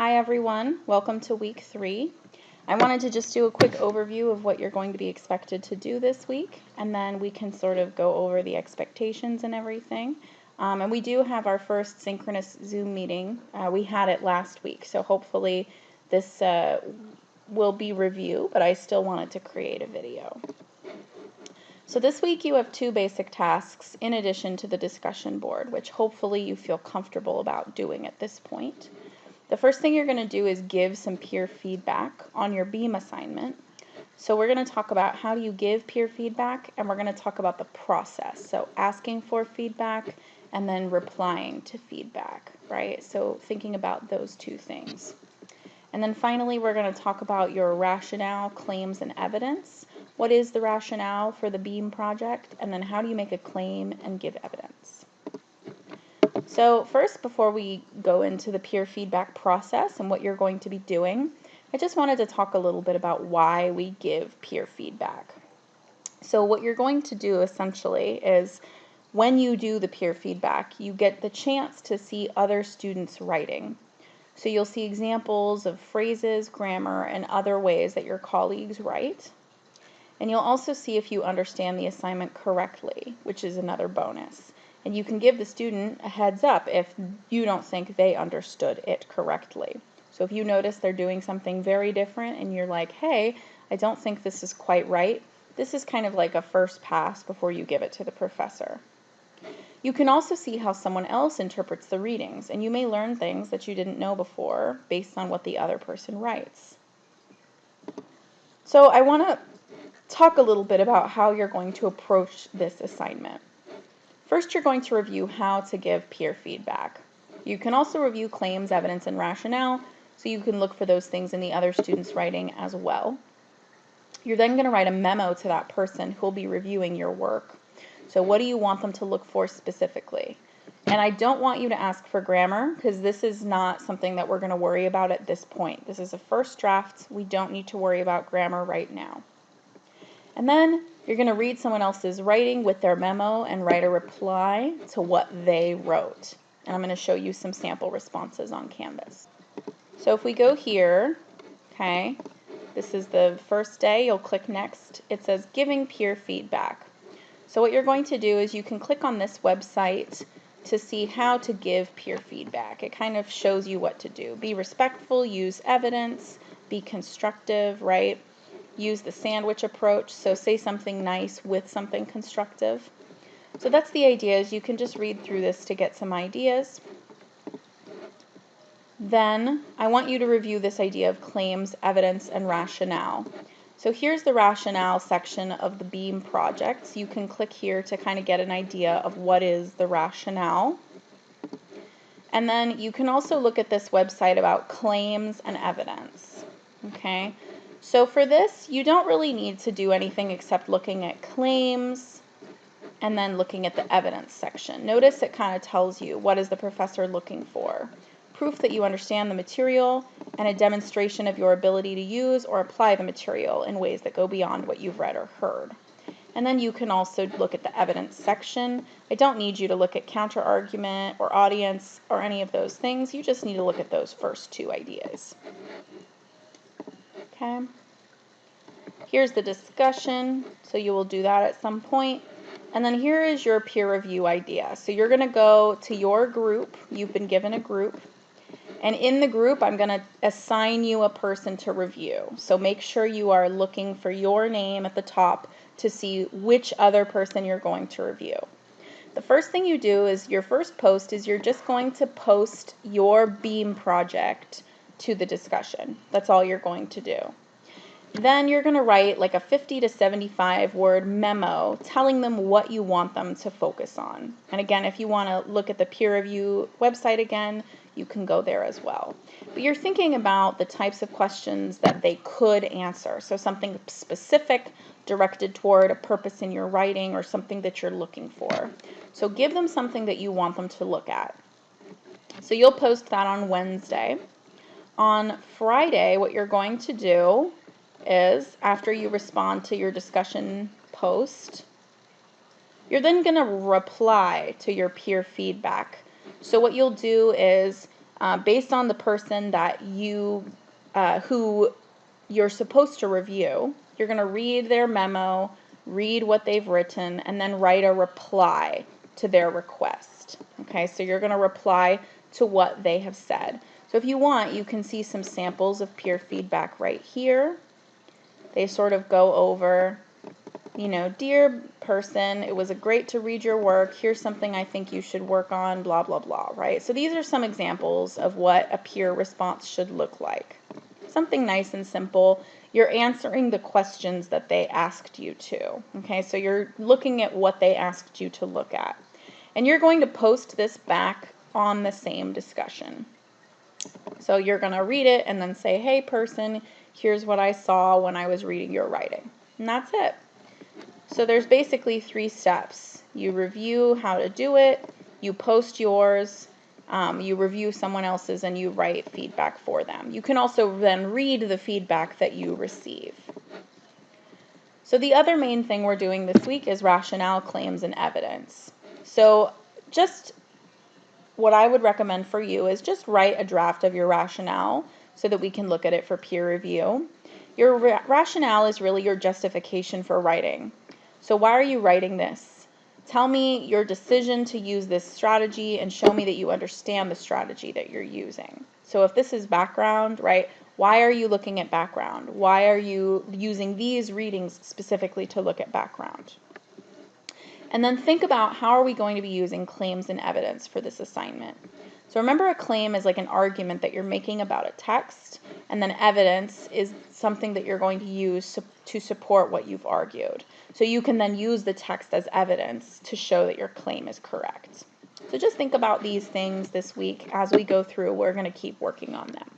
Hi everyone, welcome to week 3. I wanted to just do a quick overview of what you're going to be expected to do this week, and then we can sort of go over the expectations and everything. And we do have our first synchronous Zoom meeting. We had it last week, so hopefully this will be review, but I still wanted to create a video. So this week you have 2 basic tasks in addition to the discussion board, which hopefully you feel comfortable about doing at this point. The first thing you're going to do is give some peer feedback on your BEAM assignment. So we're going to talk about how do you give peer feedback, and we're going to talk about the process. So asking for feedback and then replying to feedback, right? So thinking about those 2 things. And then finally, we're going to talk about your rationale, claims, and evidence. What is the rationale for the BEAM project? And then how do you make a claim and give evidence? So first, before we go into the peer feedback process and what you're going to be doing, I just wanted to talk a little bit about why we give peer feedback. So what you're going to do essentially is when you do the peer feedback, you get the chance to see other students' writing. So you'll see examples of phrases, grammar, and other ways that your colleagues write. And you'll also see if you understand the assignment correctly, which is another bonus. And you can give the student a heads up if you don't think they understood it correctly. So if you notice they're doing something very different and you're like, hey, I don't think this is quite right, this is kind of like a first pass before you give it to the professor. You can also see how someone else interprets the readings, and you may learn things that you didn't know before based on what the other person writes. So I want to talk a little bit about how you're going to approach this assignment. First, you're going to review how to give peer feedback. You can also review claims, evidence, and rationale, so you can look for those things in the other students' writing as well. You're then going to write a memo to that person who will be reviewing your work. So what do you want them to look for specifically? And I don't want you to ask for grammar, because this is not something that we're going to worry about at this point. This is a first draft. We don't need to worry about grammar right now. And then you're going to read someone else's writing with their memo and write a reply to what they wrote. And I'm going to show you some sample responses on Canvas. So if we go here, okay, this is the first day. You'll click next. It says giving peer feedback. So what you're going to do is you can click on this website to see how to give peer feedback. It kind of shows you what to do. Be respectful, use evidence, be constructive, right? Use the sandwich approach, so say something nice with something constructive. So that's the idea, is you can just read through this to get some ideas. Then I want you to review this idea of claims, evidence, and rationale. So here's the rationale section of the BEAM project. So you can click here to kind of get an idea of what is the rationale. And then you can also look at this website about claims and evidence. Okay, so for this, you don't really need to do anything except looking at claims and then looking at the evidence section. Notice it kind of tells you what is the professor looking for. Proof that you understand the material, and a demonstration of your ability to use or apply the material in ways that go beyond what you've read or heard. And then you can also look at the evidence section. I don't need you to look at counter-argument or audience or any of those things. You just need to look at those first 2 ideas. Okay. Here's the discussion, so you will do that at some point. And then here is your peer review idea. So you're going to go to your group. You've been given a group. And in the group, I'm going to assign you a person to review. So make sure you are looking for your name at the top to see which other person you're going to review. The first thing you do is your first post is you're just going to post your BEAM project to the discussion. That's all you're going to do. Then you're going to write like a 50 to 75 word memo telling them what you want them to focus on. And again, if you want to look at the peer review website again, you can go there as well. But you're thinking about the types of questions that they could answer. So something specific directed toward a purpose in your writing or something that you're looking for. So give them something that you want them to look at. So you'll post that on Wednesday. On Friday, what you're going to do is, after you respond to your discussion post, you're then going to reply to your peer feedback. So what you'll do is based on the person that who you're supposed to review. You're going to read their memo, read what they've written, and then write a reply to their request. Okay, so you're going to reply to what they have said. So if you want, you can see some samples of peer feedback right here. They sort of go over, you know, dear person, it was great to read your work. Here's something I think you should work on, blah, blah, blah, right? So these are some examples of what a peer response should look like. Something nice and simple. You're answering the questions that they asked you to. Okay, so you're looking at what they asked you to look at. And you're going to post this back on the same discussion. So you're going to read it and then say, hey person, here's what I saw when I was reading your writing. And that's it. So there's basically 3 steps. You review how to do it, you post yours, you review someone else's, and you write feedback for them. You can also then read the feedback that you receive. So the other main thing we're doing this week is rationale, claims, and evidence. So just what I would recommend for you is just write a draft of your rationale so that we can look at it for peer review. Your rationale is really your justification for writing. So why are you writing this? Tell me your decision to use this strategy and show me that you understand the strategy that you're using. So if this is background, right, why are you looking at background? Why are you using these readings specifically to look at background? And then think about how are we going to be using claims and evidence for this assignment. So remember, a claim is like an argument that you're making about a text, and then evidence is something that you're going to use to support what you've argued. So you can then use the text as evidence to show that your claim is correct. So just think about these things this week as we go through. We're going to keep working on them.